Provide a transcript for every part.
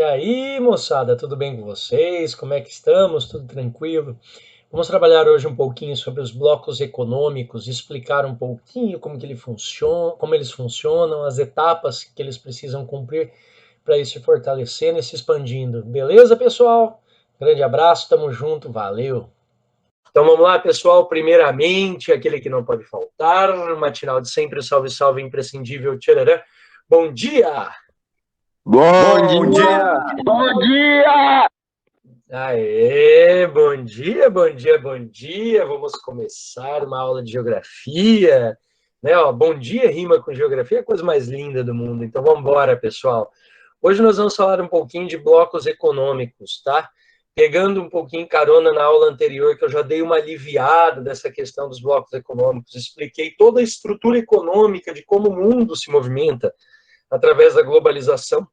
aí, moçada, tudo bem com vocês? Como é que estamos? Tudo tranquilo? Vamos trabalhar hoje um pouquinho sobre os blocos econômicos, explicar um pouquinho como que ele funciona, como eles funcionam, as etapas que eles precisam cumprir para ir se fortalecendo e se expandindo. Beleza, pessoal? Grande abraço, tamo junto, valeu! Então vamos lá, pessoal. Primeiramente, aquele que não pode faltar, o matinal de sempre, salve, salve, imprescindível, tchararã. Bom dia! Bom Bom dia! dia! Bom dia! Aê, bom dia, bom dia, bom dia. Vamos começar uma aula de geografia, né? Ó, bom dia rima com geografia, é a coisa mais linda do mundo. Então vamos embora, pessoal. Hoje nós vamos falar um pouquinho de blocos econômicos, tá? Pegando um pouquinho carona na aula anterior, que eu já dei uma aliviada dessa questão dos blocos econômicos, expliquei toda a estrutura econômica de como o mundo se movimenta através da globalização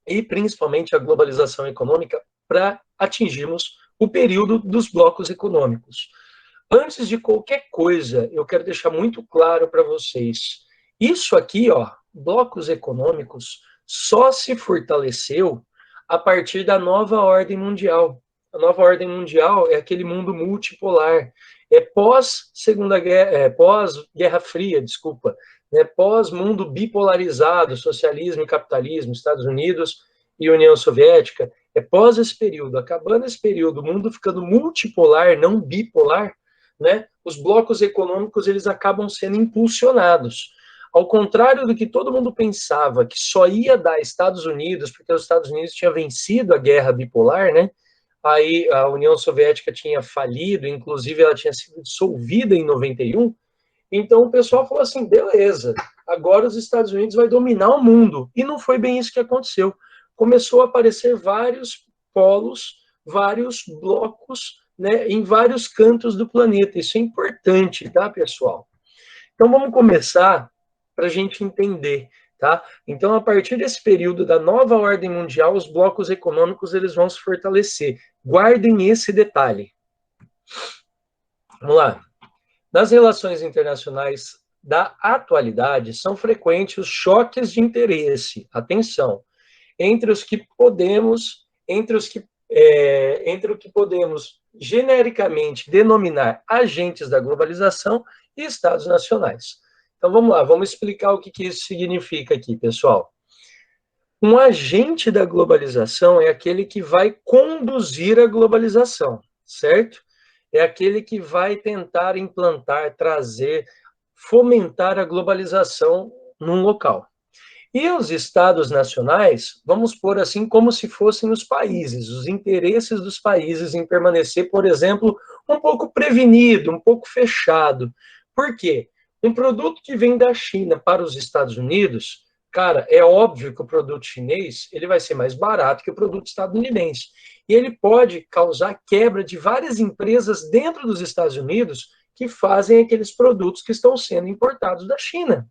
e principalmente a globalização econômica para atingirmos o período dos blocos econômicos. Antes de qualquer coisa, eu quero deixar muito claro para vocês, isso aqui, ó, blocos econômicos, só se fortaleceu a partir da nova ordem mundial. A nova ordem mundial é aquele mundo multipolar, é pós-segunda guerra, pós-guerra fria, desculpa, né, pós-mundo bipolarizado, socialismo e capitalismo, Estados Unidos e União Soviética, é pós esse período, acabando esse período, o mundo ficando multipolar, não bipolar, né, os blocos econômicos eles acabam sendo impulsionados. Ao contrário do que todo mundo pensava, que só ia dar Estados Unidos, porque os Estados Unidos tinham vencido a guerra bipolar, né? Aí a União Soviética tinha falido, inclusive ela tinha sido dissolvida em 91. Então o pessoal falou assim, beleza, agora os Estados Unidos vai dominar o mundo. E não foi bem isso que aconteceu. Começou a aparecer vários polos, vários blocos, né, em vários cantos do planeta. Isso é importante, tá, pessoal? Então vamos começar para a gente entender, tá? Então, a partir desse período da nova ordem mundial, os blocos econômicos eles vão se fortalecer. Guardem esse detalhe. Vamos lá. Nas relações internacionais da atualidade, são frequentes os choques de interesse, atenção, entre os que podemos, entre o que podemos genericamente denominar agentes da globalização e estados nacionais. Então vamos lá, vamos explicar o que isso significa aqui, pessoal. Um agente da globalização é aquele que vai conduzir a globalização, certo? É aquele que vai tentar implantar, trazer, fomentar a globalização num local. E os estados nacionais, vamos pôr assim como se fossem os países, os interesses dos países em permanecer, por exemplo, um pouco prevenido, um pouco fechado. Por quê? Um produto que vem da China para os Estados Unidos, cara, é óbvio que o produto chinês ele vai ser mais barato que o produto estadunidense. E ele pode causar quebra de várias empresas dentro dos Estados Unidos que fazem aqueles produtos que estão sendo importados da China.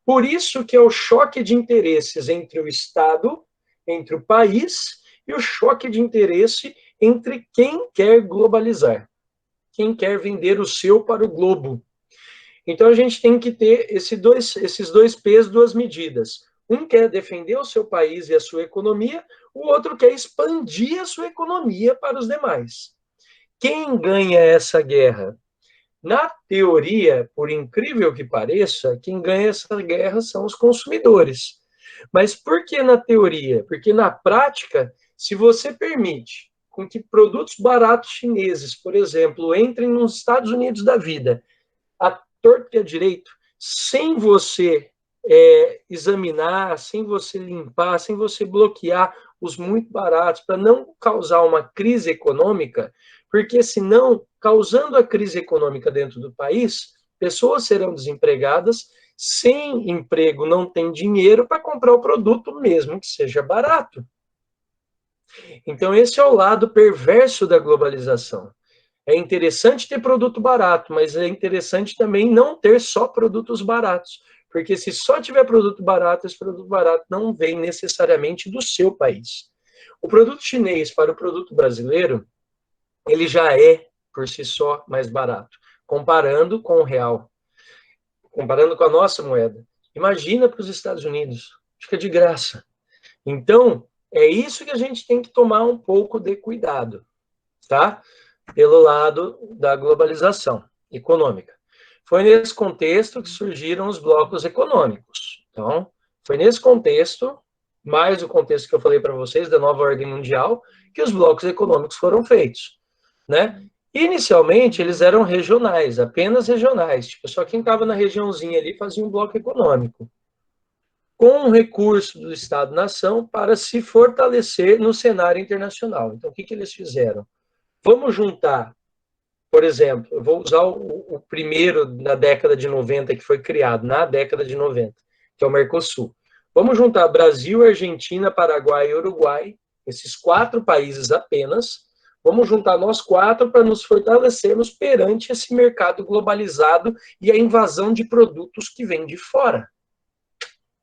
Por isso que é o choque de interesses entre o Estado, entre o país, e o choque de interesse entre quem quer globalizar, quem quer vender o seu para o globo. Então a gente tem que ter esses dois pesos, duas medidas. Um quer defender o seu país e a sua economia, o outro quer expandir a sua economia para os demais. Quem ganha essa guerra? Na teoria, por incrível que pareça, quem ganha essa guerra são os consumidores. Mas por que na teoria? Porque na prática, se você permite com que produtos baratos chineses, por exemplo, entrem nos Estados Unidos da vida, a torto e a direito, sem você examinar, sem você limpar, sem você bloquear os muito baratos, para não causar uma crise econômica, porque senão, causando a crise econômica dentro do país, pessoas serão desempregadas, sem emprego não tem dinheiro para comprar o produto mesmo que seja barato. Então esse é o lado perverso da globalização. É interessante ter produto barato, mas é interessante também não ter só produtos baratos, porque se só tiver produto barato, esse produto barato não vem necessariamente do seu país. O produto chinês para o produto brasileiro, ele já é, por si só, mais barato, comparando com o real, comparando com a nossa moeda. Imagina para os Estados Unidos, fica de graça. Então, É isso que a gente tem que tomar um pouco de cuidado, tá? Pelo lado da globalização econômica. Foi nesse contexto que surgiram os blocos econômicos. Então, foi nesse contexto, mais o contexto que eu falei para vocês, da nova ordem mundial, que os blocos econômicos foram feitos, né? Inicialmente, eles eram regionais, apenas regionais. Tipo, só quem estava na regiãozinha ali fazia um bloco econômico, com um recurso do Estado-nação para se fortalecer no cenário internacional. Então, o que eles fizeram? Vamos juntar, por exemplo, eu vou usar o primeiro na década de 90, que foi criado na década de 90, que é o Mercosul. Vamos juntar Brasil, Argentina, Paraguai e Uruguai, esses 4 países apenas. Vamos juntar nós 4 para nos fortalecermos perante esse mercado globalizado e a invasão de produtos que vem de fora.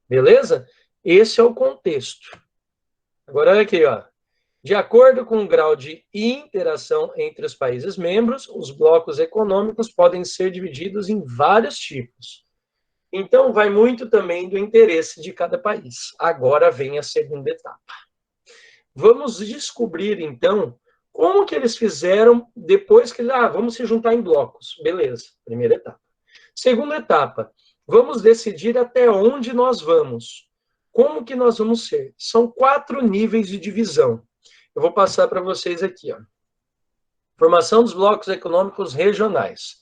Beleza? Esse é o contexto. Agora, olha aqui, ó. De acordo com o grau de interação entre os países membros, os blocos econômicos podem ser divididos em vários tipos. Então, vai muito também do interesse de cada país. Agora vem a segunda etapa. Vamos descobrir, então, como que eles fizeram depois que... vamos se juntar em blocos. Beleza, primeira etapa. Segunda etapa, vamos decidir até onde nós vamos. Como que nós vamos ser? São 4 níveis de divisão. Eu vou passar para vocês aqui, ó. Formação dos blocos econômicos regionais.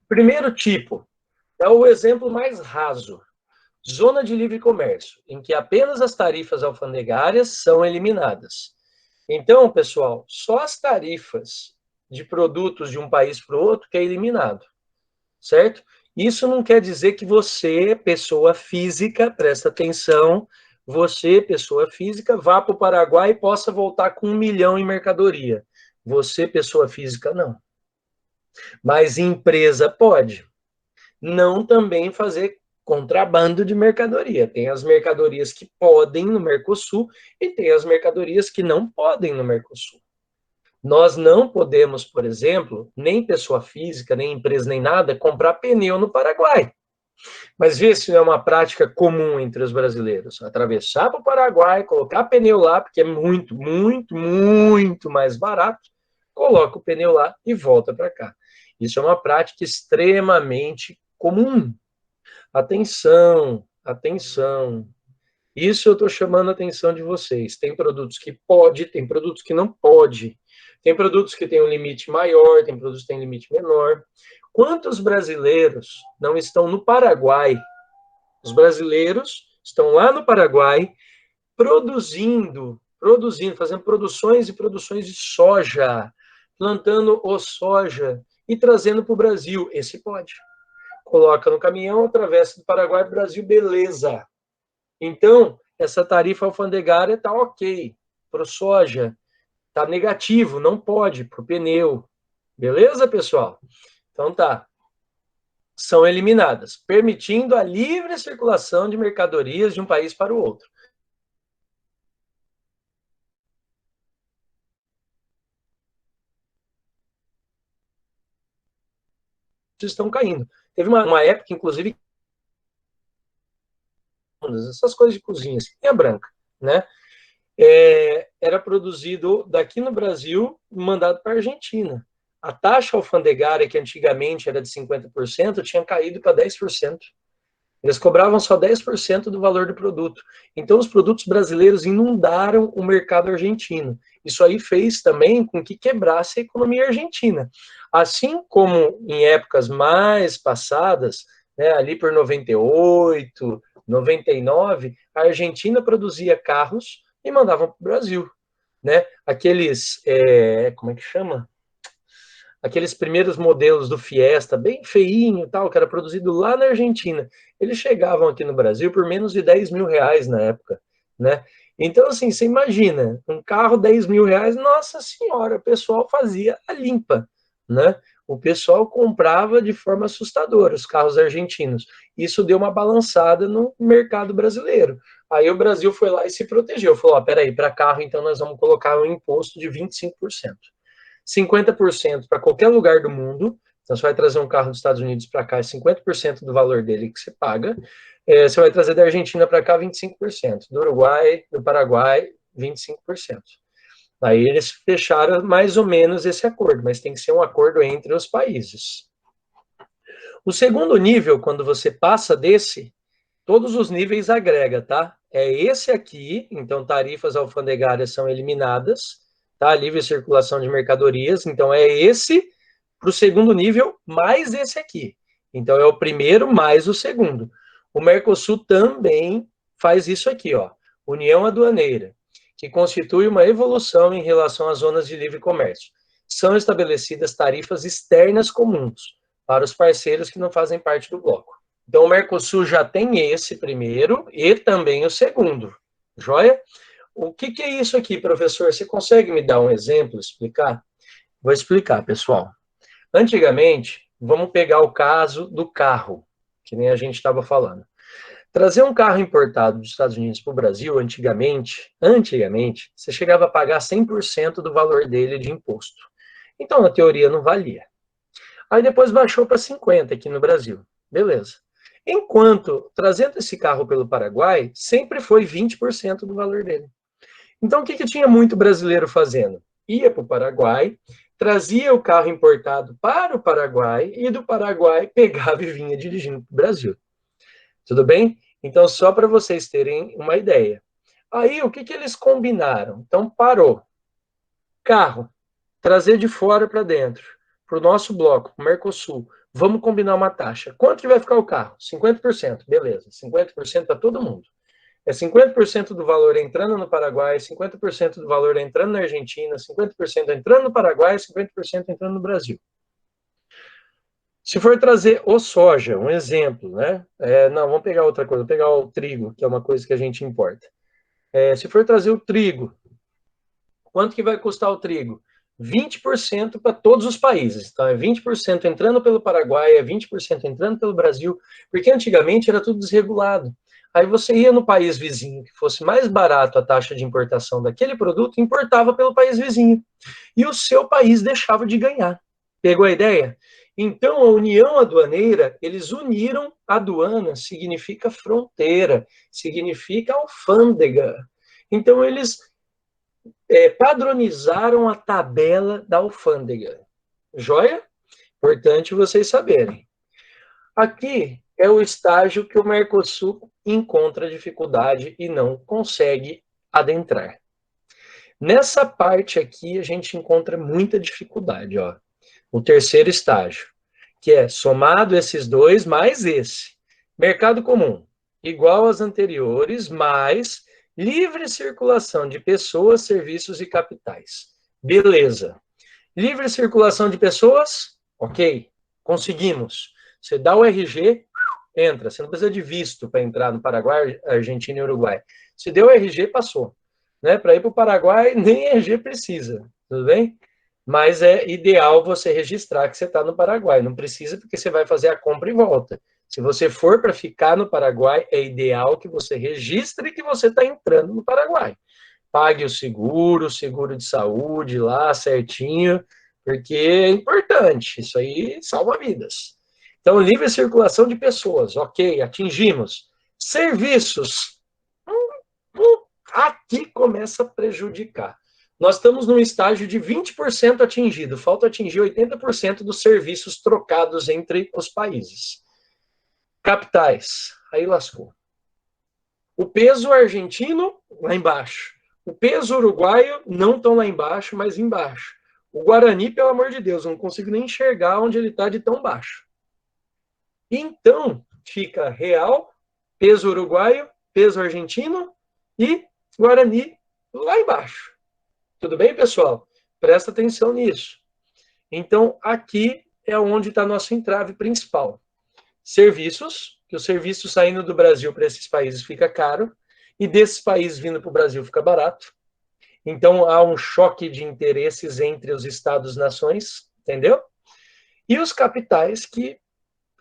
Primeiro tipo, é o exemplo mais raso. Zona de livre comércio, em que apenas as tarifas alfandegárias são eliminadas. Então, pessoal, só as tarifas de produtos de um país para o outro que é eliminado, certo? Isso não quer dizer que você, pessoa física, presta atenção, você, pessoa física, vá para o Paraguai e possa voltar com 1 milhão em mercadoria. Você, pessoa física, não. Mas empresa pode. Não também fazer contrabando de mercadoria. Tem as mercadorias que podem no Mercosul e tem as mercadorias que não podem no Mercosul. Nós não podemos, por exemplo, nem pessoa física, nem empresa, nem nada, comprar pneu no Paraguai. Mas vê se não é uma prática comum entre os brasileiros. Atravessar para o Paraguai, colocar pneu lá, porque é muito, muito, muito mais barato, coloca o pneu lá e volta para cá. Isso é uma prática extremamente comum. Atenção, atenção. Isso eu estou chamando a atenção de vocês. Tem produtos que pode, tem produtos que não pode. Tem produtos que têm um limite maior, tem produtos que têm limite menor. Quantos brasileiros não estão no Paraguai? Os brasileiros estão lá no Paraguai produzindo, fazendo produções e produções de soja, plantando o soja e trazendo para o Brasil. Esse pode. Coloca no caminhão, atravessa do Paraguai para o Brasil, beleza. Então, essa tarifa alfandegária está ok. Para o soja, está negativo, não pode, para o pneu. Beleza, pessoal? Então tá. São eliminadas, permitindo a livre circulação de mercadorias de um país para o outro. Estão caindo. Teve uma época, inclusive, essas coisas de cozinha, assim, linha branca, né? Era produzido daqui no Brasil, mandado para a Argentina. A taxa alfandegária, que antigamente era de 50%, tinha caído para 10%. Eles cobravam só 10% do valor do produto. Então, os produtos brasileiros inundaram o mercado argentino. Isso aí fez também com que quebrasse a economia argentina. Assim como em épocas mais passadas, né, ali por 98, 99, a Argentina produzia carros e mandavam para o Brasil. Né? Aqueles, como é que chama? Aqueles primeiros modelos do Fiesta, bem feinho, tal, que era produzido lá na Argentina, eles chegavam aqui no Brasil por menos de 10 mil reais na época, né? Então, assim, você imagina, um carro 10 mil reais, nossa senhora, o pessoal fazia a limpa, né? O pessoal comprava de forma assustadora os carros argentinos. Isso deu uma balançada no mercado brasileiro. Aí o Brasil foi lá e se protegeu. Falou, peraí, para carro, então nós vamos colocar um imposto de 25%. 50% para qualquer lugar do mundo. Então, você vai trazer um carro dos Estados Unidos para cá, é 50% do valor dele que você paga. Você vai trazer da Argentina para cá, 25%. Do Uruguai, do Paraguai, 25%. Aí eles fecharam mais ou menos esse acordo, mas tem que ser um acordo entre os países. O segundo nível, quando você passa desse, todos os níveis agrega, tá? É esse aqui, então tarifas alfandegárias são eliminadas, tá? Livre circulação de mercadorias, então é esse para o segundo nível, mais esse aqui. Então é o primeiro mais o segundo. O Mercosul também faz isso aqui, ó. União Aduaneira, que constitui uma evolução em relação às zonas de livre comércio. São estabelecidas tarifas externas comuns para os parceiros que não fazem parte do bloco. Então, o Mercosul já tem esse primeiro e também o segundo. Joia? O que é isso aqui, professor? Você consegue me dar um exemplo, explicar? Vou explicar, pessoal. Antigamente, vamos pegar o caso do carro, que nem a gente estava falando. Trazer um carro importado dos Estados Unidos para o Brasil, antigamente, você chegava a pagar 100% do valor dele de imposto. Então, na teoria, não valia. Aí depois baixou para 50% aqui no Brasil. Beleza. Enquanto, trazendo esse carro pelo Paraguai, sempre foi 20% do valor dele. Então, o que tinha muito brasileiro fazendo? Ia para o Paraguai, trazia o carro importado para o Paraguai e do Paraguai pegava e vinha dirigindo para o Brasil. Tudo bem? Então, só para vocês terem uma ideia. Aí, o que eles combinaram? Então, parou. Carro, trazer de fora para dentro, para o nosso bloco, o Mercosul. Vamos combinar uma taxa. Quanto que vai ficar o carro? 50%. Beleza, 50% para todo mundo. É 50% do valor entrando no Paraguai, 50% do valor entrando na Argentina, 50% entrando no Paraguai, 50% entrando no Brasil. Se for trazer o soja, um exemplo, né? Não, vamos pegar outra coisa, vamos pegar o trigo, que é uma coisa que a gente importa. Se for trazer o trigo, quanto que vai custar o trigo? 20% para todos os países. Então, é 20% entrando pelo Paraguai, é 20% entrando pelo Brasil, porque antigamente era tudo desregulado. Aí você ia no país vizinho, que fosse mais barato a taxa de importação daquele produto, importava pelo país vizinho. E o seu país deixava de ganhar. Pegou a ideia? Então, a União Aduaneira, eles uniram aduana, significa fronteira, significa alfândega. Então, eles padronizaram a tabela da alfândega. Joia? Importante vocês saberem. Aqui é o estágio que o Mercosul encontra dificuldade e não consegue adentrar. Nessa parte aqui, a gente encontra muita dificuldade, ó. O terceiro estágio, que é somado esses dois mais esse. Mercado comum, igual aos anteriores, mais livre circulação de pessoas, serviços e capitais. Beleza. Livre circulação de pessoas? Ok. Conseguimos. Você dá o RG, entra. Você não precisa de visto para entrar no Paraguai, Argentina e Uruguai. Se deu o RG, passou. Né? Para ir para o Paraguai, nem RG precisa. Tudo bem? Mas é ideal você registrar que você está no Paraguai. Não precisa, porque você vai fazer a compra e volta. Se você for para ficar no Paraguai, é ideal que você registre que você está entrando no Paraguai. Pague o seguro de saúde lá certinho, porque é importante. Isso aí salva vidas. Então, livre circulação de pessoas, ok, atingimos. Serviços, aqui começa a prejudicar. Nós estamos num estágio de 20% atingido, falta atingir 80% dos serviços trocados entre os países. Capitais, aí lascou. O peso argentino, lá embaixo. O peso uruguaio, não tão lá embaixo, mas embaixo. O Guarani, pelo amor de Deus, eu não consigo nem enxergar onde ele está de tão baixo. Então, fica real, peso uruguaio, peso argentino e Guarani lá embaixo. Tudo bem, pessoal? Presta atenção nisso. Então, aqui é onde está nosso entrave principal. Serviços, que o serviço saindo do Brasil para esses países fica caro, e desses países vindo para o Brasil fica barato. Então, há um choque de interesses entre os Estados-nações, entendeu? E os capitais, que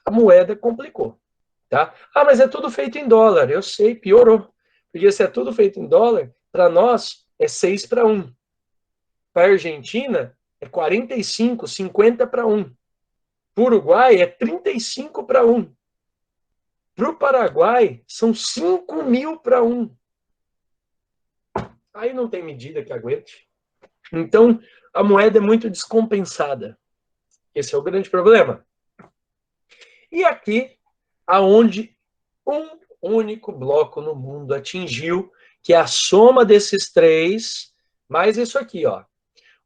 a moeda complicou. Tá? Ah, mas é tudo feito em dólar. Eu sei, piorou. Porque se é tudo feito em dólar, para nós é 6-1. Para a Argentina, é 45, 50-1. Para o Uruguai, é 35-1. Para o Paraguai, são 5.000-1. Aí não tem medida que aguente. Então, a moeda é muito descompensada. Esse é o grande problema. E aqui, aonde um único bloco no mundo atingiu, que é a soma desses três, mais isso aqui, ó.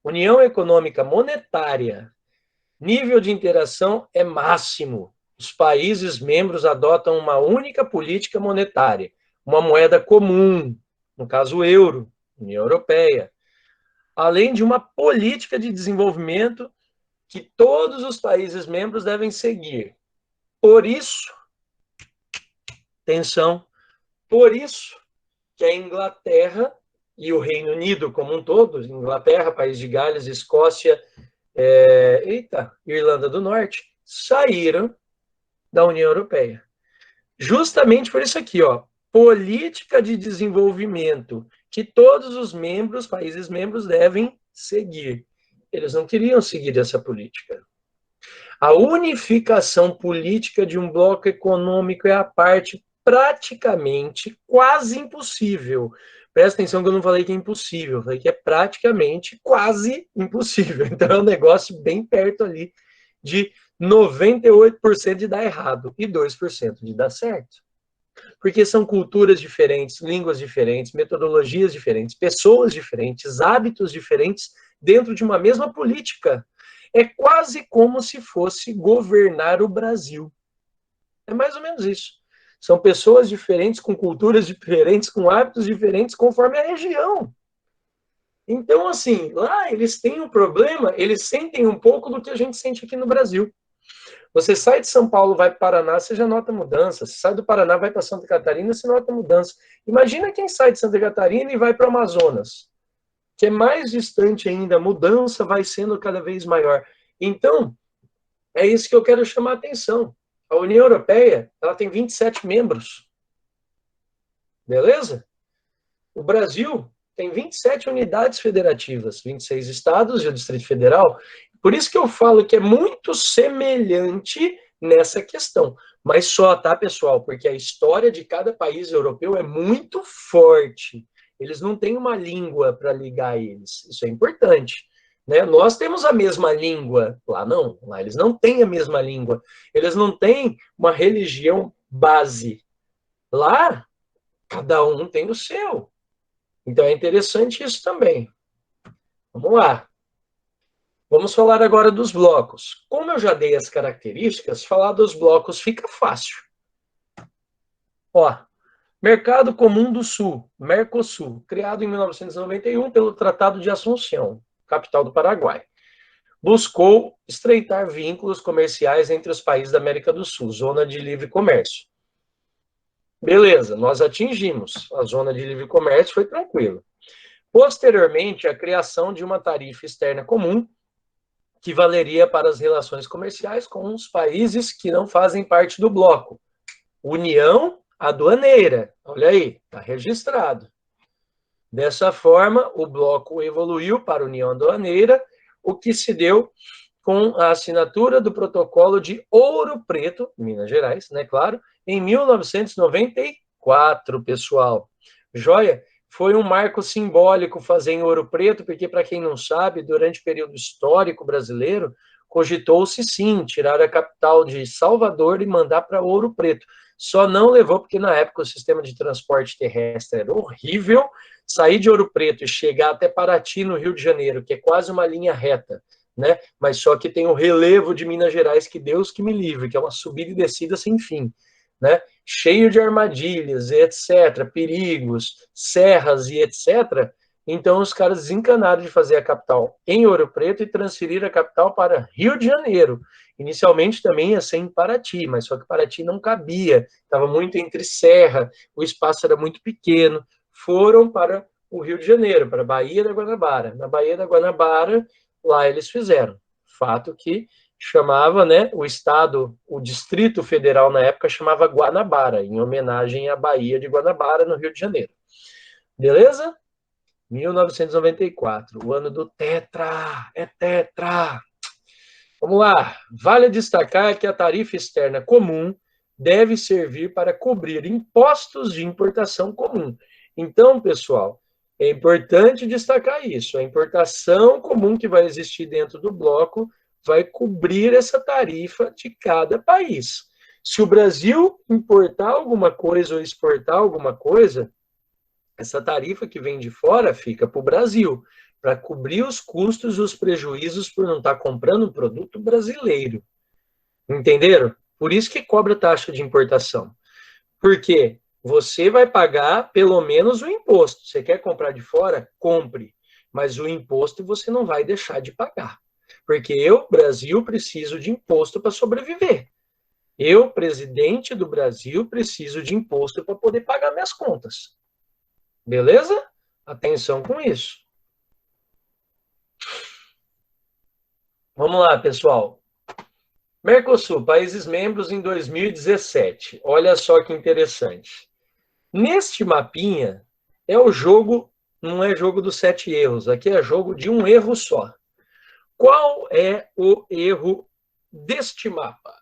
União Econômica Monetária. Nível de interação é máximo. Os países membros adotam uma única política monetária, uma moeda comum, no caso o euro, União Europeia, além de uma política de desenvolvimento que todos os países membros devem seguir. Por isso, atenção, por isso que a Inglaterra e o Reino Unido como um todo, Inglaterra, País de Gales, Escócia, Irlanda do Norte, saíram da União Europeia. Justamente por isso aqui, ó, política de desenvolvimento que todos os membros, países membros, devem seguir. Eles não queriam seguir essa política. A unificação política de um bloco econômico é a parte praticamente quase impossível. Presta atenção que eu não falei que é impossível, eu falei que é praticamente quase impossível. Então é um negócio bem perto ali de 98% de dar errado e 2% de dar certo. Porque são culturas diferentes, línguas diferentes, metodologias diferentes, pessoas diferentes, hábitos diferentes dentro de uma mesma política. É quase como se fosse governar o Brasil. É mais ou menos isso. São pessoas diferentes, com culturas diferentes, com hábitos diferentes, conforme a região. Então, assim, lá eles têm um problema, eles sentem um pouco do que a gente sente aqui no Brasil. Você sai de São Paulo, vai para o Paraná, você já nota mudança. Você sai do Paraná, vai para Santa Catarina, você nota mudança. Imagina quem sai de Santa Catarina e vai para o Amazonas, que é mais distante ainda, a mudança vai sendo cada vez maior. Então, é isso que eu quero chamar a atenção. A União Europeia, ela tem 27 membros. Beleza? O Brasil tem 27 unidades federativas, 26 estados e o Distrito Federal. Por isso que eu falo que é muito semelhante nessa questão. Mas só, tá, pessoal? Porque a história de cada país europeu é muito forte. Eles não têm uma língua para ligar eles. Isso é importante. Né? Nós temos a mesma língua. Lá não. Lá eles não têm a mesma língua. Eles não têm uma religião base. Lá, cada um tem o seu. Então é interessante isso também. Vamos lá. Vamos falar agora dos blocos. Como eu já dei as características, falar dos blocos fica fácil. Ó, Mercado Comum do Sul, Mercosul, criado em 1991 pelo Tratado de Assunção, capital do Paraguai. Buscou estreitar vínculos comerciais entre os países da América do Sul, zona de livre comércio. Beleza, nós atingimos. A zona de livre comércio foi tranquila. Posteriormente, a criação de uma tarifa externa comum que valeria para as relações comerciais com os países que não fazem parte do bloco. União Aduaneira. Olha aí, está registrado. Dessa forma, o bloco evoluiu para a União Aduaneira, o que se deu com a assinatura do protocolo de Ouro Preto, Minas Gerais, né, claro, em 1994, pessoal. Joia? Foi um marco simbólico fazer em Ouro Preto, porque, para quem não sabe, durante o período histórico brasileiro, cogitou-se sim tirar a capital de Salvador e mandar para Ouro Preto. Só não levou, porque na época o sistema de transporte terrestre era horrível. Sair de Ouro Preto e chegar até Paraty, no Rio de Janeiro, que é quase uma linha reta, né? Mas só que tem o relevo de Minas Gerais, que Deus que me livre, que é uma subida e descida sem fim. Né? Cheio de armadilhas, etc., perigos, serras e etc., então os caras desencanaram de fazer a capital em Ouro Preto e transferir a capital para Rio de Janeiro. Inicialmente também ia ser em Paraty, mas só que Paraty não cabia, estava muito entre serra, o espaço era muito pequeno. Foram para o Rio de Janeiro, para a Baía da Guanabara. Na Baía da Guanabara, lá eles fizeram. Fato que chamava, né, o estado, o Distrito Federal na época chamava Guanabara, em homenagem à Baía de Guanabara, no Rio de Janeiro. Beleza? 1994, o ano do Tetra, é Tetra. Vamos lá. Vale destacar que a tarifa externa comum deve servir para cobrir impostos de importação comum. Então, pessoal, É importante destacar isso. A importação comum que vai existir dentro do bloco vai cobrir essa tarifa de cada país. Se o Brasil importar alguma coisa ou exportar alguma coisa, essa tarifa que vem de fora fica para o Brasil, para cobrir os custos e os prejuízos por não estar comprando um produto brasileiro. Entenderam? Por isso que cobra taxa de importação. Porque você vai pagar pelo menos o imposto. Você quer comprar de fora? Compre. Mas o imposto você não vai deixar de pagar. Porque eu, Brasil, preciso de imposto para sobreviver. Eu, presidente do Brasil, preciso de imposto para poder pagar minhas contas. Beleza? Atenção com isso. Vamos lá, pessoal. Mercosul, países membros em 2017. Olha só que interessante. Neste mapinha, é o jogo, não é jogo dos 7 erros, aqui é jogo de um erro só. Qual é o erro deste mapa?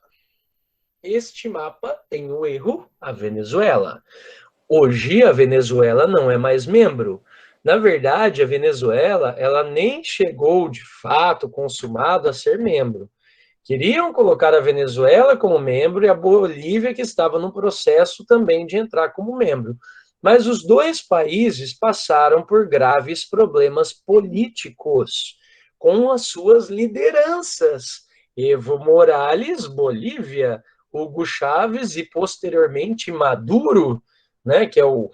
Este mapa tem o erro, a Venezuela. Hoje, a Venezuela não é mais membro. Na verdade, a Venezuela, ela nem chegou, de fato, consumado a ser membro. Queriam colocar a Venezuela como membro e a Bolívia, que estava no processo também de entrar como membro. Mas os dois países passaram por graves problemas políticos com as suas lideranças. Evo Morales, Bolívia, Hugo Chávez e, posteriormente, Maduro, né, que é o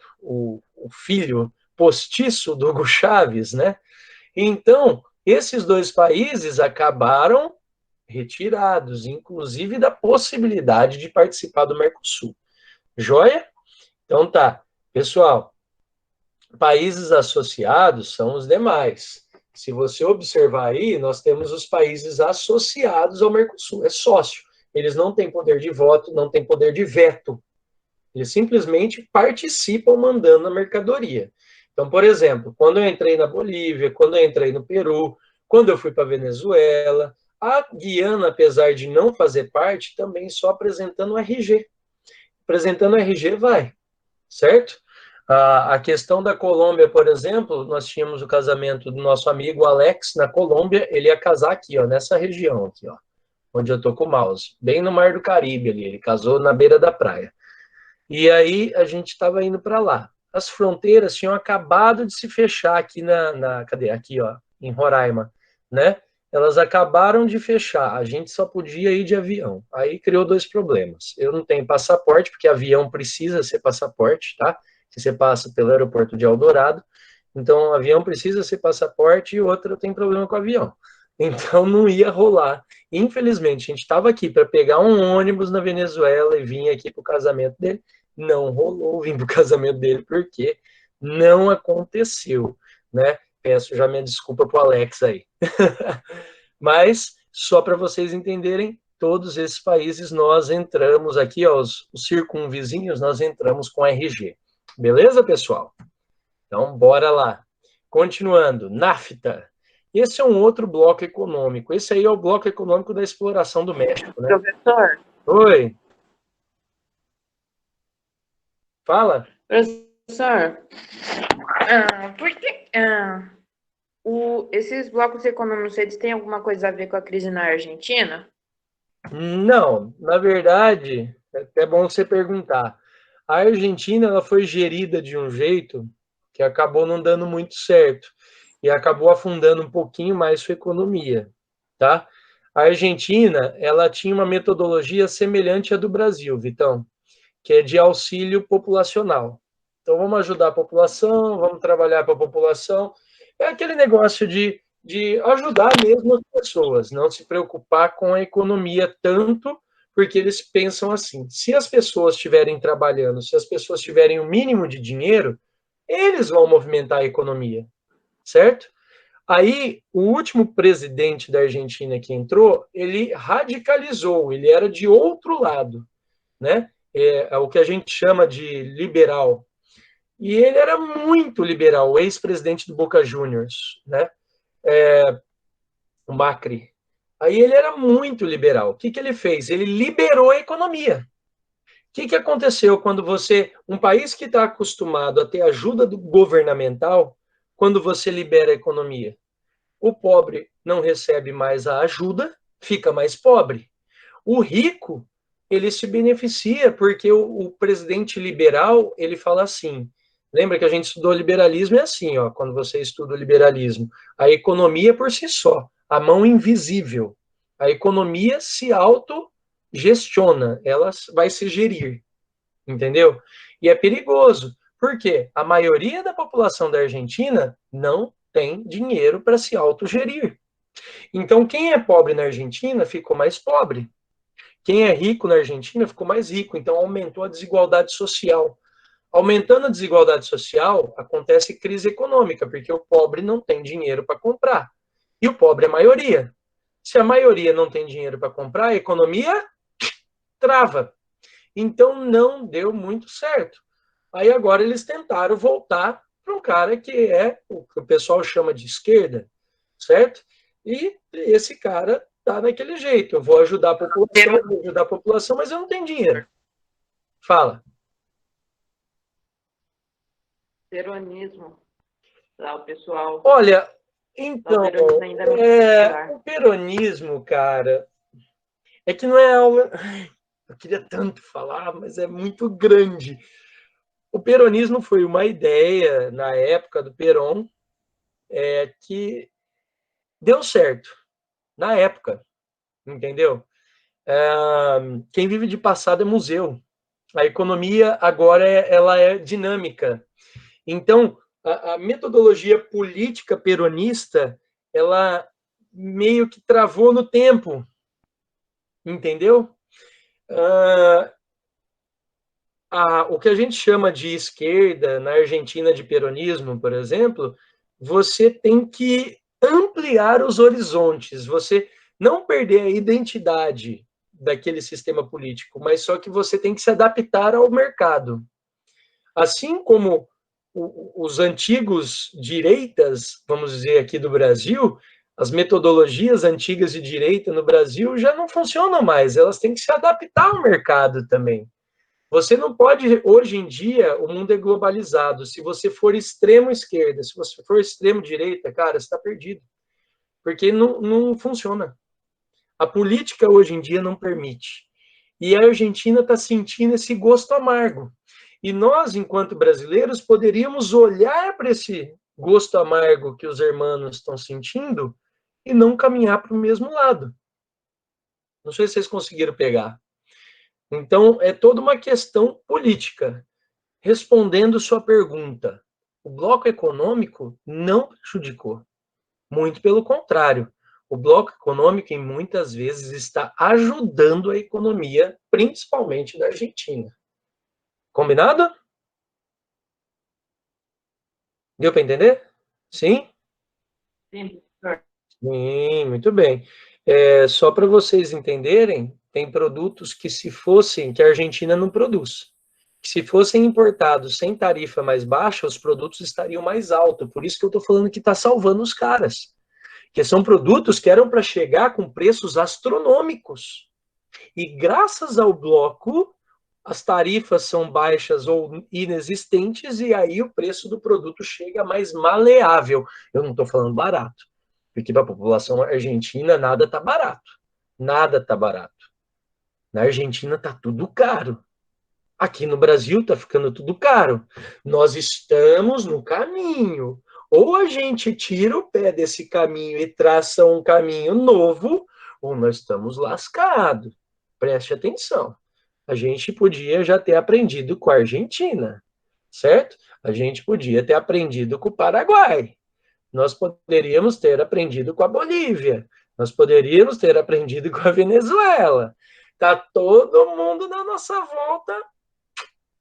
filho postiço do Hugo Chávez, né? Então, esses dois países acabaram retirados, inclusive da possibilidade de participar do Mercosul. Joia? Então tá. Pessoal, países associados são os demais. Se você observar aí, nós temos os países associados ao Mercosul, é sócio. Eles não têm poder de voto, não têm poder de veto. Eles simplesmente participam mandando a mercadoria. Então, por exemplo, quando eu entrei na Bolívia, quando eu entrei no Peru, quando eu fui para a Venezuela, a Guiana, apesar de não fazer parte, também só apresentando o RG. Apresentando o RG vai, certo? A questão da Colômbia, por exemplo, nós tínhamos o casamento do nosso amigo Alex na Colômbia, ele ia casar aqui, ó, nessa região aqui, ó, onde eu tô com o mouse, bem no Mar do Caribe ali, ele casou na beira da praia. E aí a gente estava indo para lá. As fronteiras tinham acabado de se fechar aqui cadê? Aqui, ó, em Roraima, né? Elas acabaram de fechar, a gente só podia ir de avião. Aí criou dois problemas. Eu não tenho passaporte, porque avião precisa ser passaporte, tá? Se você passa pelo aeroporto de Eldorado, então avião precisa ser passaporte e outra tem problema com avião. Então não ia rolar. Infelizmente, a gente estava aqui para pegar um ônibus na Venezuela e vir aqui para o casamento dele. Não rolou vir para o casamento dele, porque não aconteceu, né? Peço já minha desculpa para o Alex aí. Mas, só para vocês entenderem, todos esses países nós entramos aqui, ó, os circunvizinhos, nós entramos com RG. Beleza, pessoal? Então, bora lá. Continuando, NAFTA. Esse é um outro bloco econômico. Esse aí é o bloco econômico da exploração do México, né? Professor? Oi. Fala. Professor, por que esses blocos econômicos, eles têm alguma coisa a ver com a crise na Argentina? Não, na verdade, é até bom você perguntar. A Argentina, ela foi gerida de um jeito que acabou não dando muito certo e acabou afundando um pouquinho mais sua economia, tá? A Argentina, ela tinha uma metodologia semelhante à do Brasil, Vitão, que é de auxílio populacional. Então, vamos ajudar a população, vamos trabalhar para a população. É aquele negócio de ajudar mesmo as pessoas, não se preocupar com a economia tanto, porque eles pensam assim, se as pessoas estiverem trabalhando, se as pessoas tiverem o mínimo de dinheiro, eles vão movimentar a economia, certo? Aí, o último presidente da Argentina que entrou, ele radicalizou, ele era de outro lado, né? É o que a gente chama de liberal. E ele era muito liberal, o ex-presidente do Boca Juniors, né? O Macri. Aí ele era muito liberal. O que ele fez? Ele liberou a economia. O que aconteceu quando um país que está acostumado a ter ajuda governamental, quando você libera a economia? O pobre não recebe mais a ajuda, fica mais pobre. O rico, ele se beneficia, porque o presidente liberal, ele fala assim, lembra que a gente estudou liberalismo, é assim, ó, quando você estuda o liberalismo, a economia por si só, a mão invisível, a economia se autogestiona, ela vai se gerir, entendeu? E é perigoso, porque a maioria da população da Argentina não tem dinheiro para se autogerir. Então, quem é pobre na Argentina ficou mais pobre. Quem é rico na Argentina ficou mais rico. Então, aumentou a desigualdade social. Aumentando a desigualdade social, acontece crise econômica, porque o pobre não tem dinheiro para comprar. E o pobre é a maioria. Se a maioria não tem dinheiro para comprar, a economia trava. Então, não deu muito certo. Aí agora eles tentaram voltar para um cara que é o que o pessoal chama de esquerda, certo? E esse cara tá naquele jeito. Eu vou ajudar a população, mas eu não tenho dinheiro. Fala. Peronismo. Lá o pessoal. Olha, então, O peronismo ainda não é o peronismo, cara, é que não é aula. Eu queria tanto falar, mas é muito grande. O peronismo foi uma ideia, na época do Perón, que deu certo, na época, entendeu? Quem vive de passado é museu. A economia agora ela é dinâmica. Então, a metodologia política peronista, ela meio que travou no tempo, entendeu? O que a gente chama de esquerda, na Argentina de peronismo, por exemplo, você tem que ampliar os horizontes, você não perder a identidade daquele sistema político, mas só que você tem que se adaptar ao mercado. Assim como os antigos direitas, vamos dizer aqui do Brasil, as metodologias antigas de direita no Brasil já não funcionam mais, elas têm que se adaptar ao mercado também. Você não pode, hoje em dia, o mundo é globalizado. Se você for extremo esquerda, se você for extremo direita, cara, você está perdido. Porque não funciona. A política hoje em dia não permite. E a Argentina está sentindo esse gosto amargo. E nós, enquanto brasileiros, poderíamos olhar para esse gosto amargo que os hermanos estão sentindo e não caminhar para o mesmo lado. Não sei se vocês conseguiram pegar. Então, é toda uma questão política. Respondendo sua pergunta, o bloco econômico não prejudicou. Muito pelo contrário. O bloco econômico, em muitas vezes, está ajudando a economia, principalmente da Argentina. Combinado? Deu para entender? Sim? Sim. Sim, muito bem. Só para vocês entenderem, tem produtos que que a Argentina não produz. Se fossem importados sem tarifa mais baixa, os produtos estariam mais altos. Por isso que eu estou falando que está salvando os caras. Que são produtos que eram para chegar com preços astronômicos. E graças ao bloco, as tarifas são baixas ou inexistentes, e aí o preço do produto chega mais maleável. Eu não estou falando barato, porque para a população argentina nada está barato. Nada está barato. Na Argentina está tudo caro. Aqui no Brasil está ficando tudo caro. Nós estamos no caminho. Ou a gente tira o pé desse caminho e traça um caminho novo, ou nós estamos lascados. Preste atenção. A gente podia já ter aprendido com a Argentina, certo? A gente podia ter aprendido com o Paraguai. Nós poderíamos ter aprendido com a Bolívia. Nós poderíamos ter aprendido com a Venezuela. Está todo mundo na nossa volta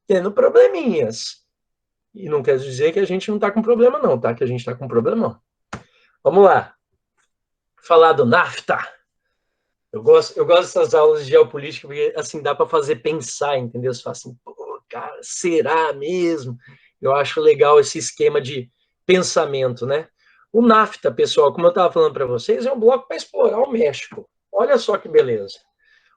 tendo probleminhas. E não quer dizer que a gente não está com problema, não, tá? Que a gente está com problemão. Vamos lá. Falar do NAFTA. Eu gosto dessas aulas de geopolítica, porque assim dá para fazer pensar, entendeu? Você fala assim, pô, cara, será mesmo? Eu acho legal esse esquema de pensamento, né? O NAFTA, pessoal, como eu estava falando para vocês, é um bloco para explorar o México. Olha só que beleza.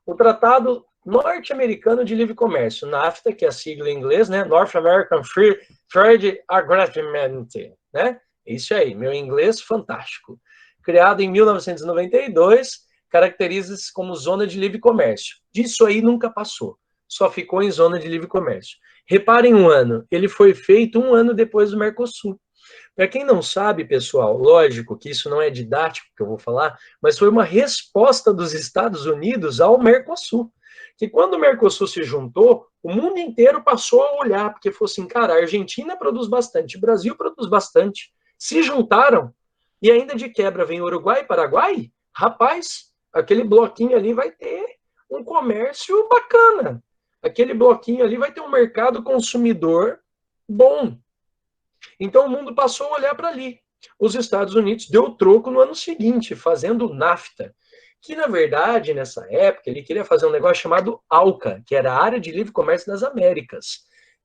O Tratado Norte-Americano de Livre Comércio, NAFTA, que é a sigla em inglês, né? North American Free Trade Agreement, né? Isso aí, meu inglês fantástico. Criado em 1992, caracteriza-se como zona de livre comércio. Disso aí nunca passou, só ficou em zona de livre comércio. Reparem um ano, ele foi feito um ano depois do Mercosul. Para quem não sabe, pessoal, lógico que isso não é didático que eu vou falar, mas foi uma resposta dos Estados Unidos ao Mercosul. Que quando o Mercosul se juntou, o mundo inteiro passou a olhar, porque falou assim, cara, a Argentina produz bastante, o Brasil produz bastante. Se juntaram, e ainda de quebra vem Uruguai e Paraguai, rapaz, aquele bloquinho ali vai ter um comércio bacana. Aquele bloquinho ali vai ter um mercado consumidor bom. Então o mundo passou a olhar para ali. Os Estados Unidos deu o troco no ano seguinte, fazendo o NAFTA, que na verdade, nessa época, ele queria fazer um negócio chamado ALCA, que era a Área de Livre Comércio das Américas.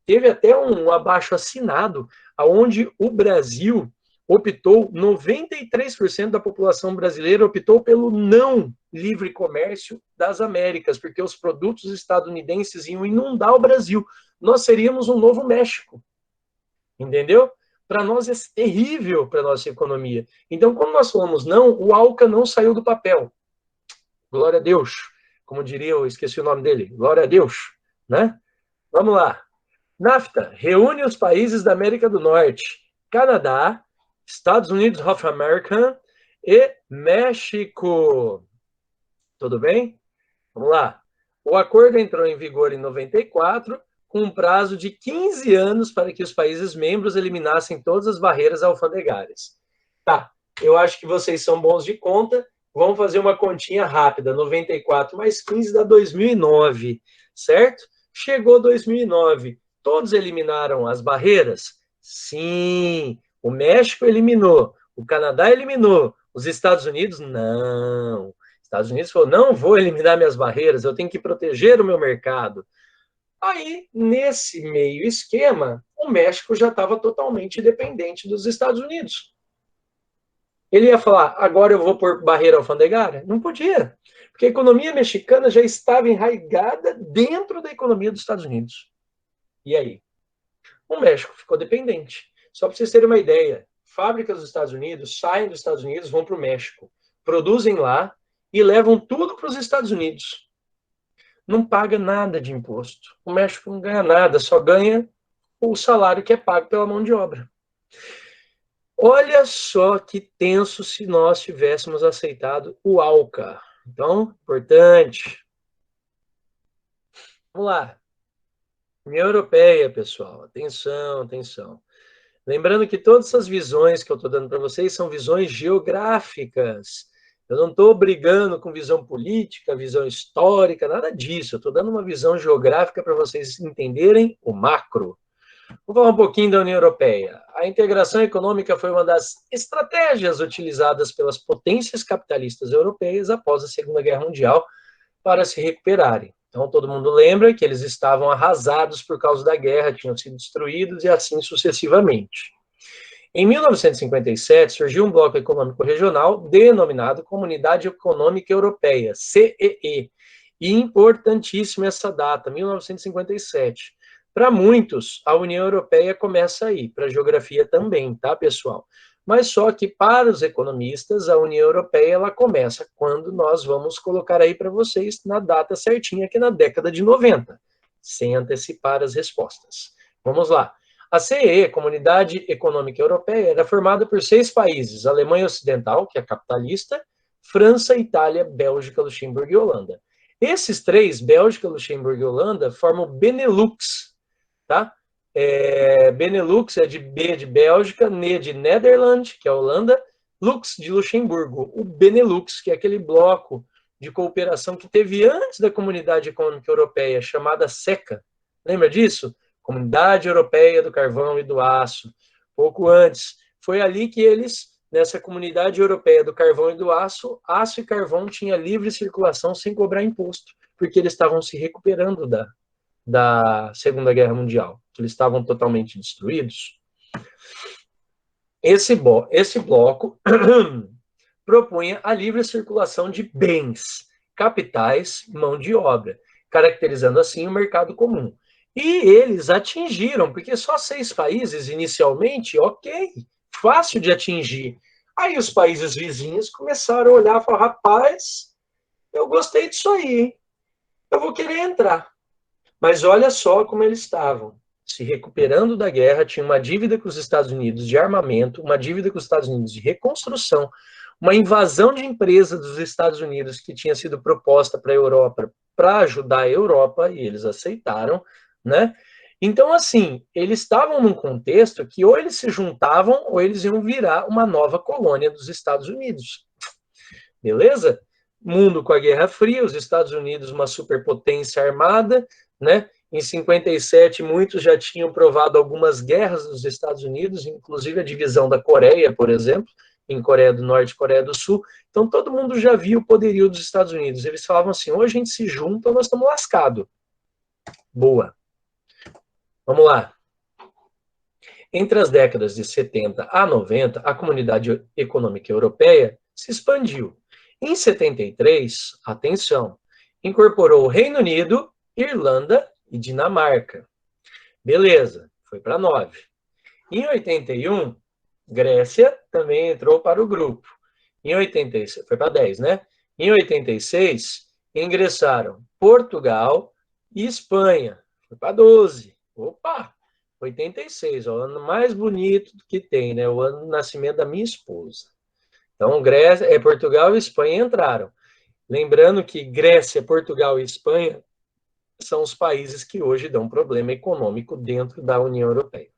Teve até um abaixo-assinado, onde o Brasil optou, 93% da população brasileira optou pelo não livre comércio das Américas, porque os produtos estadunidenses iam inundar o Brasil. Nós seríamos um novo México. Entendeu? Para nós é terrível para a nossa economia. Então, quando nós falamos não, o ALCA não saiu do papel. Glória a Deus. Como diria, eu esqueci o nome dele. Glória a Deus. Né? Vamos lá. NAFTA reúne os países da América do Norte, Canadá, Estados Unidos of America e México. Tudo bem? Vamos lá. O acordo entrou em vigor em 94, com um prazo de 15 anos para que os países membros eliminassem todas as barreiras alfandegárias. Tá, eu acho que vocês são bons de conta, vamos fazer uma continha rápida, 94 mais 15 dá 2009, certo? Chegou 2009, todos eliminaram as barreiras? Sim, o México eliminou, o Canadá eliminou, os Estados Unidos não. Estados Unidos falou, não vou eliminar minhas barreiras, eu tenho que proteger o meu mercado. Aí, nesse meio esquema, o México já estava totalmente dependente dos Estados Unidos. Ele ia falar, agora eu vou pôr barreira alfandegária? Não podia, porque a economia mexicana já estava enraizada dentro da economia dos Estados Unidos. E aí? O México ficou dependente. Só para vocês terem uma ideia, fábricas dos Estados Unidos saem dos Estados Unidos, vão para o México, produzem lá e levam tudo para os Estados Unidos. Não paga nada de imposto. O México não ganha nada, só ganha o salário que é pago pela mão de obra. Olha só que tenso se nós tivéssemos aceitado o ALCA. Então, importante. Vamos lá. União Europeia, pessoal. Atenção, atenção. Lembrando que todas essas visões que eu estou dando para vocês são visões geográficas. Eu não estou brigando com visão política, visão histórica, nada disso. Eu estou dando uma visão geográfica para vocês entenderem o macro. Vou falar um pouquinho da União Europeia. A integração econômica foi uma das estratégias utilizadas pelas potências capitalistas europeias após a Segunda Guerra Mundial para se recuperarem. Então, todo mundo lembra que eles estavam arrasados por causa da guerra, tinham sido destruídos e assim sucessivamente. Em 1957, surgiu um bloco econômico regional denominado Comunidade Econômica Europeia, CEE. E importantíssima essa data, 1957. Para muitos, a União Europeia começa aí, para a geografia também, tá, pessoal? Mas só que para os economistas, a União Europeia ela começa quando nós vamos colocar aí para vocês na data certinha, que é na década de 90, sem antecipar as respostas. Vamos lá. A CEE, Comunidade Econômica Europeia, era formada por 6 países, Alemanha Ocidental, que é capitalista, França, Itália, Bélgica, Luxemburgo e Holanda. Esses 3, Bélgica, Luxemburgo e Holanda, formam o Benelux, tá? Benelux é de B de Bélgica, N de Netherlands, que é a Holanda, Lux de Luxemburgo, o Benelux, que é aquele bloco de cooperação que teve antes da Comunidade Econômica Europeia, chamada SECA. Lembra disso? Comunidade Europeia do Carvão e do Aço. Pouco antes. Foi ali que eles, nessa Comunidade Europeia do Carvão e do Aço, aço e carvão tinha livre circulação sem cobrar imposto, porque eles estavam se recuperando da Segunda Guerra Mundial. Eles estavam totalmente destruídos. Esse bloco propunha a livre circulação de bens, capitais, mão de obra, caracterizando assim o mercado comum. E eles atingiram, porque só 6 países inicialmente, ok, fácil de atingir. Aí os países vizinhos começaram a olhar e falar, rapaz, eu gostei disso aí, hein? Eu vou querer entrar. Mas olha só como eles estavam. Se recuperando da guerra, tinha uma dívida com os Estados Unidos de armamento, uma dívida com os Estados Unidos de reconstrução, uma invasão de empresas dos Estados Unidos que tinha sido proposta para a Europa para ajudar a Europa, e eles aceitaram, né? Então, assim, eles estavam num contexto que ou eles se juntavam ou eles iam virar uma nova colônia dos Estados Unidos. Beleza? Mundo com a Guerra Fria, os Estados Unidos uma superpotência armada, né? Em 57, muitos já tinham provado algumas guerras dos Estados Unidos, inclusive a divisão da Coreia, por exemplo, em Coreia do Norte e Coreia do Sul. Então, todo mundo já viu o poderio dos Estados Unidos. Eles falavam assim, ou a gente se junta ou nós estamos lascados. Boa. Vamos lá. Entre as décadas de 70 a 90, a Comunidade Econômica Europeia se expandiu. Em 73, atenção, incorporou o Reino Unido, Irlanda e Dinamarca. Beleza, foi para 9. Em 81, Grécia também entrou para o grupo. Em 86, foi para 10, né? Em 86, ingressaram Portugal e Espanha. Foi para 12. Opa! 86, ó, o ano mais bonito que tem, né? O ano do nascimento da minha esposa. Então, Grécia, Portugal e Espanha entraram. Lembrando que Grécia, Portugal e Espanha são os países que hoje dão problema econômico dentro da União Europeia.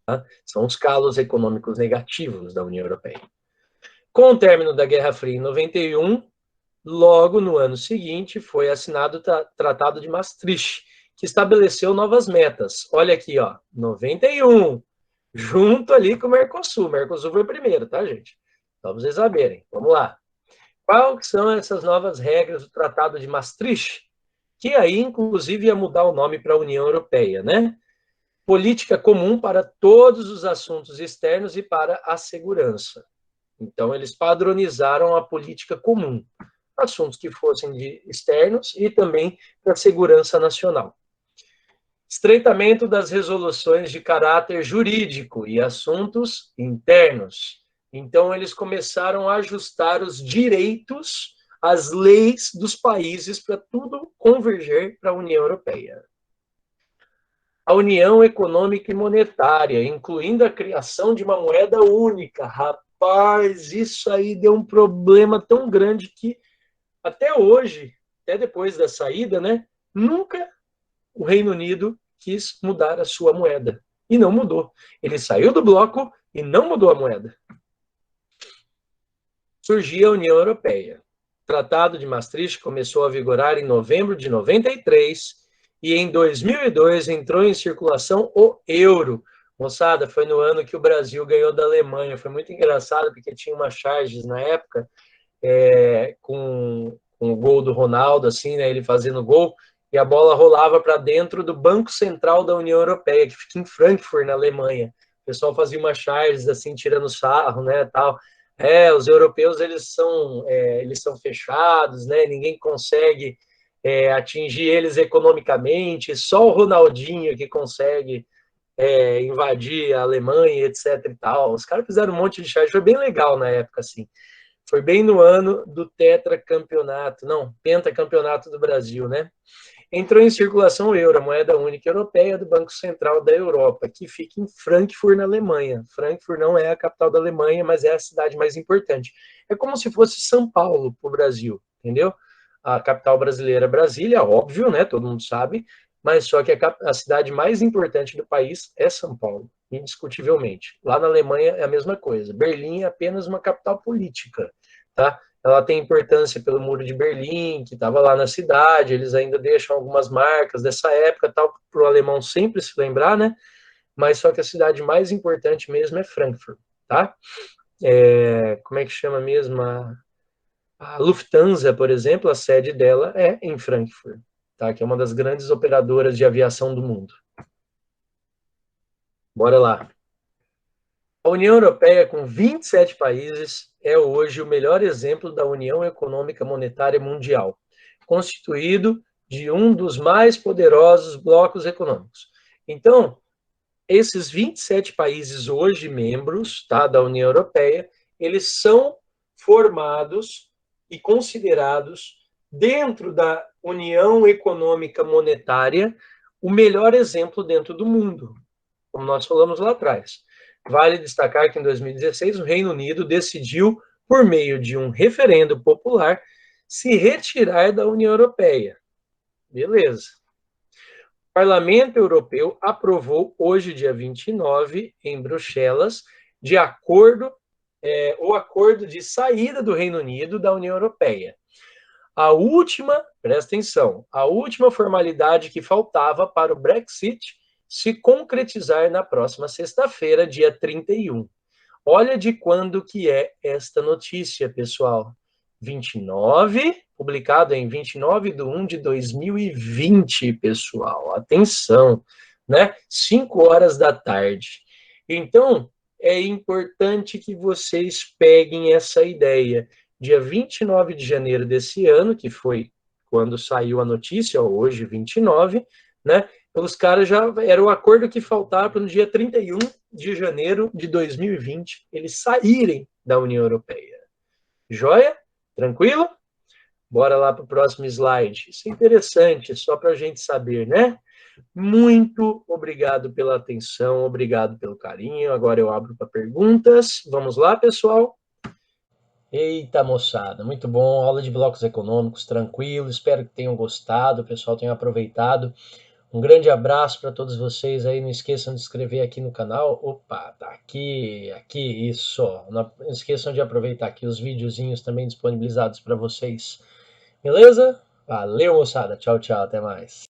Tá? São os calos econômicos negativos da União Europeia. Com o término da Guerra Fria em 91, logo no ano seguinte, foi assinado o Tratado de Maastricht, que estabeleceu novas metas. Olha aqui, ó, 91, junto ali com o Mercosul. O Mercosul foi o primeiro, tá, gente? Só pra vocês saberem. Vamos lá. Quais são essas novas regras do Tratado de Maastricht? Que aí, inclusive, ia mudar o nome para a União Europeia, né? Política comum para todos os assuntos externos e para a segurança. Então, eles padronizaram a política comum, assuntos que fossem de externos e também para a segurança nacional. Estreitamento das resoluções de caráter jurídico e assuntos internos. Então, eles começaram a ajustar os direitos, as leis dos países para tudo converger para a União Europeia. A União Econômica e Monetária, incluindo a criação de uma moeda única. Rapaz, isso aí deu um problema tão grande que até hoje, até depois da saída, né, nunca o Reino Unido quis mudar a sua moeda. E não mudou. Ele saiu do bloco e não mudou a moeda. Surgiu a União Europeia. O Tratado de Maastricht começou a vigorar em novembro de 93 e em 2002 entrou em circulação o euro. Moçada, foi no ano que o Brasil ganhou da Alemanha. Foi muito engraçado porque tinha uma charges na época com o gol do Ronaldo, assim, né, ele fazendo gol, e a bola rolava para dentro do Banco Central da União Europeia, que fica em Frankfurt, na Alemanha. O pessoal fazia uma charges, assim, tirando sarro, né, tal. Os europeus, eles são fechados, né, ninguém consegue atingir eles economicamente, só o Ronaldinho que consegue invadir a Alemanha, etc e tal. Os caras fizeram um monte de charges, foi bem legal na época, assim. Foi bem no ano do pentacampeonato do Brasil, né? Entrou em circulação o euro, a moeda única europeia do Banco Central da Europa, que fica em Frankfurt, na Alemanha. Frankfurt não é a capital da Alemanha, mas é a cidade mais importante. É como se fosse São Paulo para o Brasil, entendeu? A capital brasileira é Brasília, óbvio, né? Todo mundo sabe, mas só que a cidade mais importante do país é São Paulo, indiscutivelmente. Lá na Alemanha é a mesma coisa. Berlim é apenas uma capital política, tá? Ela tem importância pelo Muro de Berlim, que estava lá na cidade, eles ainda deixam algumas marcas dessa época, tal, para o alemão sempre se lembrar, né? Mas só que a cidade mais importante mesmo é Frankfurt, tá? Como é que chama mesmo? A Lufthansa, por exemplo, a sede dela é em Frankfurt, tá? Que é uma das grandes operadoras de aviação do mundo. Bora lá. A União Europeia, com 27 países, é hoje o melhor exemplo da União Econômica Monetária Mundial, constituído de um dos mais poderosos blocos econômicos. Então, esses 27 países hoje membros, tá, da União Europeia, eles são formados e considerados, dentro da União Econômica Monetária, o melhor exemplo dentro do mundo, como nós falamos lá atrás. Vale destacar que em 2016 o Reino Unido decidiu, por meio de um referendo popular, se retirar da União Europeia. Beleza. O Parlamento Europeu aprovou hoje, dia 29, em Bruxelas, o acordo de saída do Reino Unido da União Europeia. Presta atenção, a última formalidade que faltava para o Brexit se concretizar na próxima sexta-feira, dia 31. Olha de quando que é esta notícia, pessoal. 29, publicado em 29/1/2020, pessoal. Atenção, né? 5 horas da tarde. Então, é importante que vocês peguem essa ideia. Dia 29 de janeiro desse ano, que foi quando saiu a notícia, hoje, 29, né? Os caras já era o acordo que faltava no dia 31 de janeiro de 2020, eles saírem da União Europeia. Joia? Tranquilo? Bora lá para o próximo slide. Isso é interessante, só para a gente saber, né? Muito obrigado pela atenção, obrigado pelo carinho. Agora eu abro para perguntas. Vamos lá, pessoal? Eita, moçada, muito bom. Aula de blocos econômicos, tranquilo. Espero que tenham gostado, o pessoal tenha aproveitado. Um grande abraço para todos vocês aí. Não esqueçam de se inscrever aqui no canal. Opa, tá aqui, isso. Não esqueçam de aproveitar aqui os videozinhos também disponibilizados para vocês. Beleza? Valeu, moçada. Tchau, tchau. Até mais.